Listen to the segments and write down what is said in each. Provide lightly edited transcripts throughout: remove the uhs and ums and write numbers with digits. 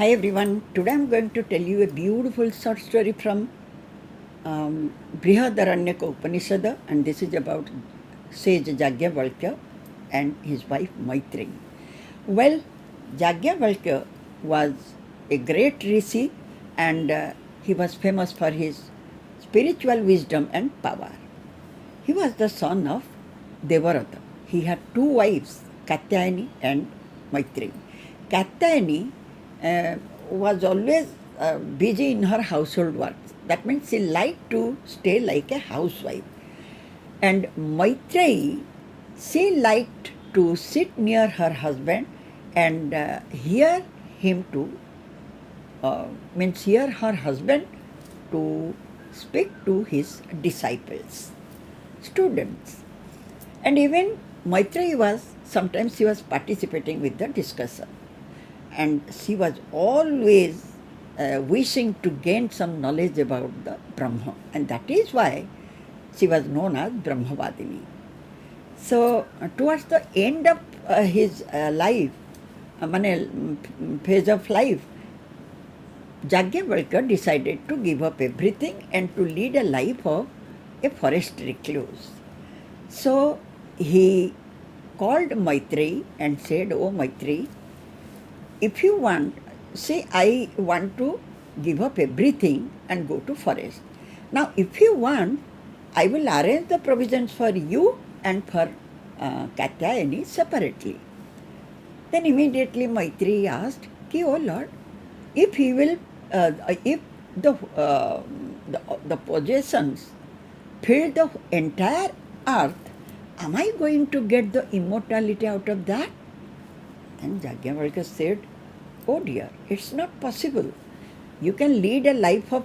Hi everyone, today I'm going to tell you a beautiful short story from Brihadaranyaka Upanishad, and this is about sage Yajnavalkya and his wife Maitreyi. Well, Yajnavalkya was a great Rishi and he was famous for his spiritual wisdom and power. He was the son of Devarata. He had two wives, Katyayini and Maitreyi. Katyayini was always busy in her household works. That means she liked to stay like a housewife. And Maitreyi, she liked to sit near her husband and hear him hear her husband to speak to his disciples, students. And even Maitreyi sometimes she was participating with the discussion. And she was always wishing to gain some knowledge about the Brahma. And that is why she was known as Brahamavadin. So, towards the end of his life, phase of life, Yajnavalkya decided to give up everything and to lead a life of a forest recluse. So he called Maitreyi and said, "Oh Maitreyi, if you want, say I want to give up everything and go to forest. Now if you want, I will arrange the provisions for you and for Katyayini separately." Then immediately Maitreyi asked, "Oh Lord, if he will, if the possessions fill the entire earth, am I going to get the immortality out of that?" And Yajnavalkya said, "Oh dear, it's not possible. You can lead a life of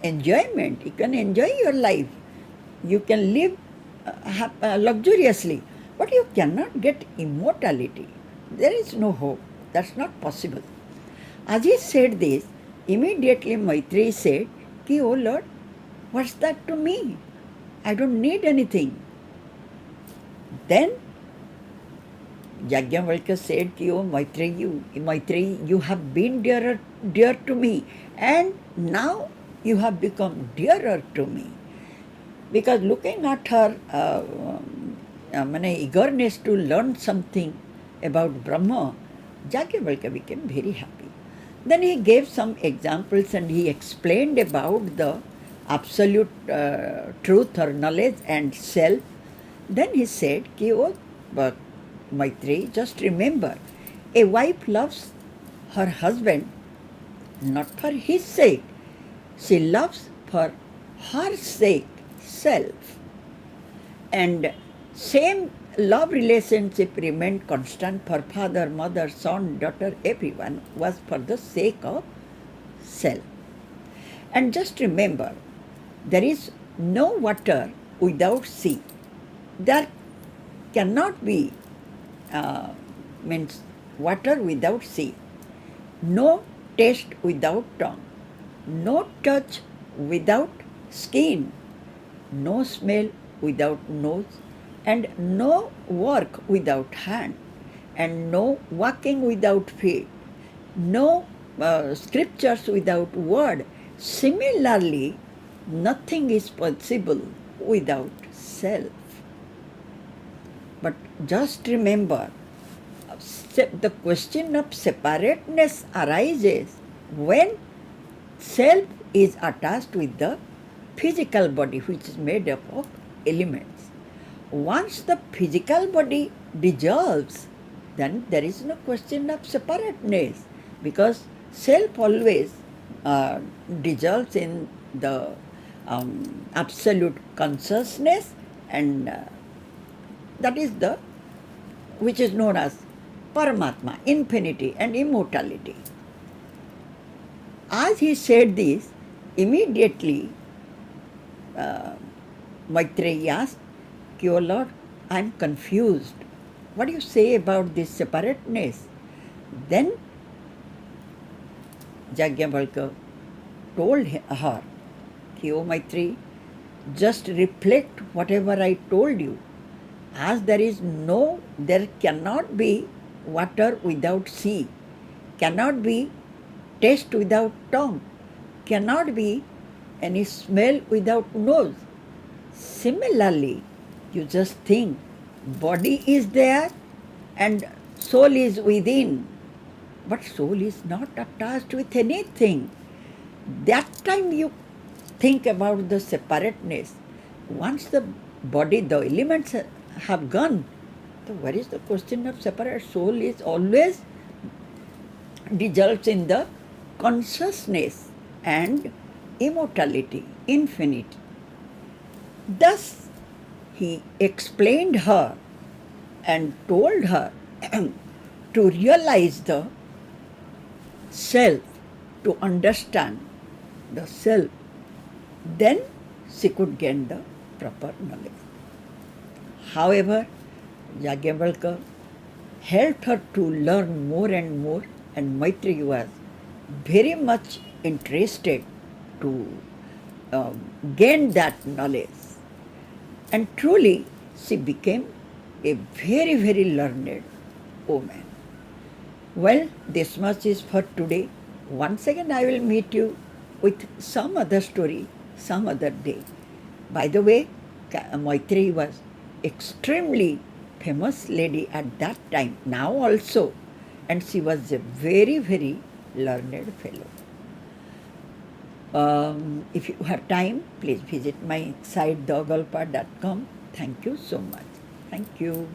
enjoyment. You can enjoy your life. You can live luxuriously. But you cannot get immortality. There is no hope. That's not possible." As he said this, immediately Maitreyi said, "Oh Lord, what's that to me? I don't need anything." Then Yajnavalkya said, "Oh Maitreyi, you have been dear to me, and now you have become dearer to me." Because looking at her eagerness to learn something about Brahma, Yajnavalkya became very happy. Then he gave some examples and he explained about the absolute truth or knowledge and self. Then he said, "Oh, but Maitreyi, just remember, a wife loves her husband not for his sake. She loves for her sake, self. And same love relationship remained constant for father, mother, son, daughter, everyone was for the sake of self. And just remember, there is no water without sea. There cannot be water without sea. No taste without tongue. No touch without skin. No smell without nose. And no work without hand. And no walking without feet. No scriptures without word. Similarly, nothing is possible without self." But just remember, the question of separateness arises when self is attached with the physical body, which is made up of elements. Once the physical body dissolves, then there is no question of separateness, because self always dissolves in the absolute consciousness, and that is which is known as Paramatma, infinity and immortality. As he said this, immediately Maitreyi asked, "Oh Lord, I am confused. What do you say about this separateness?" Then Yajnavalkya told her, "Oh Maitreyi, just reflect whatever I told you. As there cannot be water without sea, cannot be taste without tongue, cannot be any smell without nose. Similarly, you just think body is there and soul is within, but soul is not attached with anything. That time you think about the separateness. Once the body, the elements have gone, so where is the question of separate? Soul is always dissolves in the consciousness and immortality, infinity. Thus, he explained her and told her to realize the self, to understand the self. Then she could gain the proper knowledge. However, Yajnavalkya helped her to learn more and more, and Maitreyi was very much interested to gain that knowledge. And truly, she became a very, very learned woman. Well, this much is for today. Once again, I will meet you with some other story some other day. By the way, Maitreyi was extremely famous lady at that time, now also, and she was a very, very learned fellow. If you have time, please visit my site theogalpa.com. Thank you so much. Thank you.